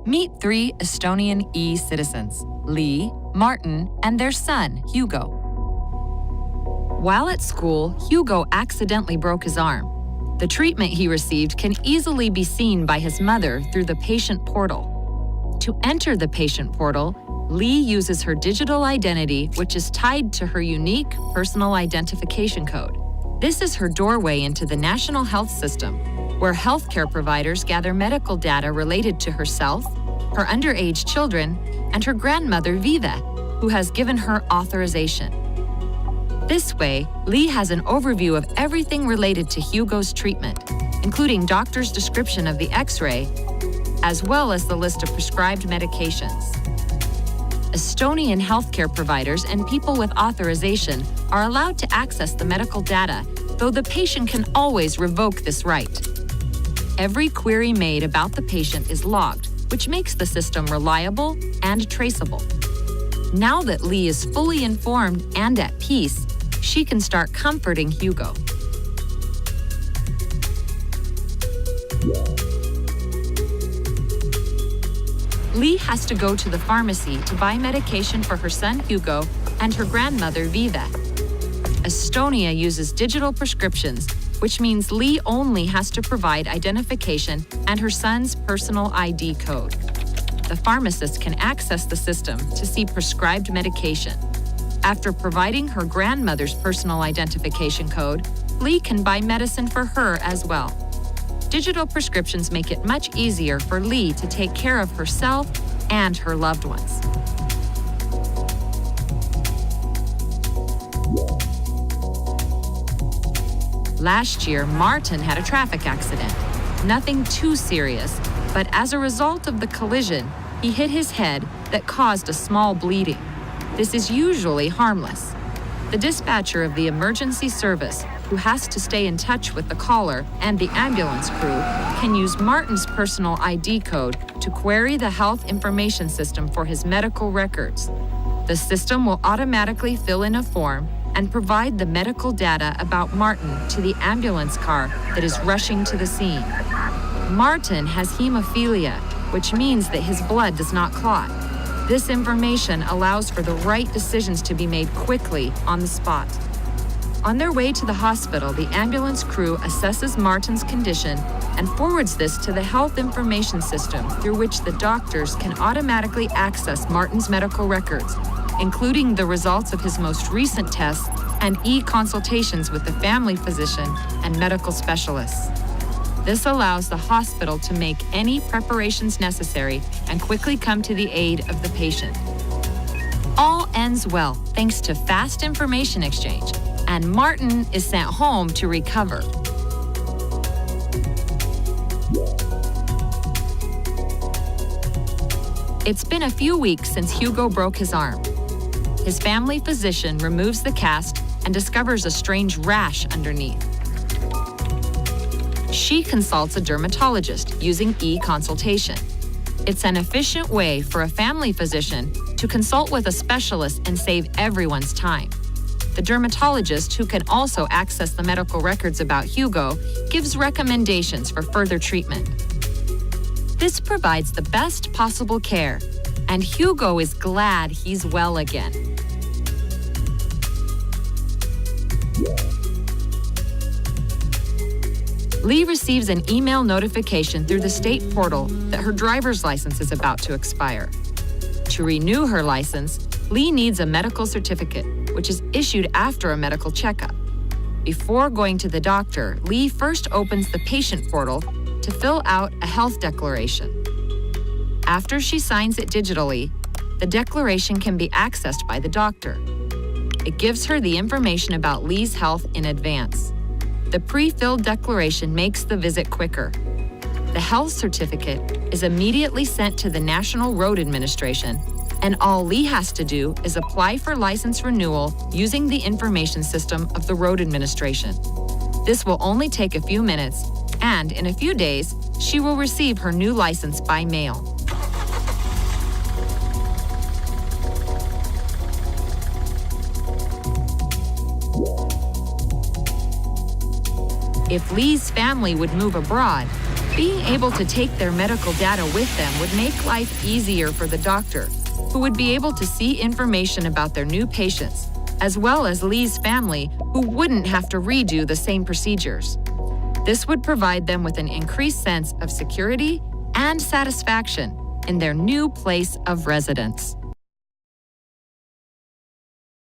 Meet 3 Estonian e-citizens, Lee, Martin, and their son, Hugo. While at school, Hugo accidentally broke his arm. The treatment he received can easily be seen by his mother through the patient portal. To enter the patient portal, Lee uses her digital identity, which is tied to her unique personal identification code. This is her doorway into the national health system, where healthcare providers gather medical data related to herself, her underage children, and her grandmother, Vive, who has given her authorization. This way, Lee has an overview of everything related to Hugo's treatment, including doctor's description of the X-ray, as well as the list of prescribed medications. Estonian healthcare providers and people with authorization are allowed to access the medical data, though the patient can always revoke this right. Every query made about the patient is logged, which makes the system reliable and traceable. Now that Lee is fully informed and at peace, she can start comforting Hugo. Lee has to go to the pharmacy to buy medication for her son Hugo and her grandmother Vive. Estonia uses digital prescriptions, which means Lee only has to provide identification and her son's personal ID code. The pharmacist can access the system to see prescribed medication. After providing her grandmother's personal identification code, Lee can buy medicine for her as well. Digital prescriptions make it much easier for Lee to take care of herself and her loved ones. Last year, Martin had a traffic accident. Nothing too serious, but as a result of the collision, he hit his head that caused a small bleeding. This is usually harmless. The dispatcher of the emergency service, who has to stay in touch with the caller and the ambulance crew, can use Martin's personal ID code to query the health information system for his medical records. The system will automatically fill in a form and provide the medical data about Martin to the ambulance car that is rushing to the scene. Martin has hemophilia, which means that his blood does not clot. This information allows for the right decisions to be made quickly on the spot. On their way to the hospital, the ambulance crew assesses Martin's condition and forwards this to the health information system through which the doctors can automatically access Martin's medical records, including the results of his most recent tests and e-consultations with the family physician and medical specialists. This allows the hospital to make any preparations necessary and quickly come to the aid of the patient. All ends well thanks to fast information exchange, and Martin is sent home to recover. It's been a few weeks since Hugo broke his arm. His family physician removes the cast and discovers a strange rash underneath. She consults a dermatologist using e-consultation. It's an efficient way for a family physician to consult with a specialist and save everyone's time. The dermatologist, who can also access the medical records about Hugo, gives recommendations for further treatment. This provides the best possible care, and Hugo is glad he's well again. Lee receives an email notification through the state portal that her driver's license is about to expire. To renew her license, Lee needs a medical certificate, which is issued after a medical checkup. Before going to the doctor, Lee first opens the patient portal to fill out a health declaration. After she signs it digitally, the declaration can be accessed by the doctor. It gives her the information about Lee's health in advance. The pre-filled declaration makes the visit quicker. The health certificate is immediately sent to the National Road Administration, and all Lee has to do is apply for license renewal using the information system of the Road Administration. This will only take a few minutes, and in a few days, she will receive her new license by mail. If Lee's family would move abroad, being able to take their medical data with them would make life easier for the doctor, who would be able to see information about their new patients, as well as Lee's family, who wouldn't have to redo the same procedures. This would provide them with an increased sense of security and satisfaction in their new place of residence.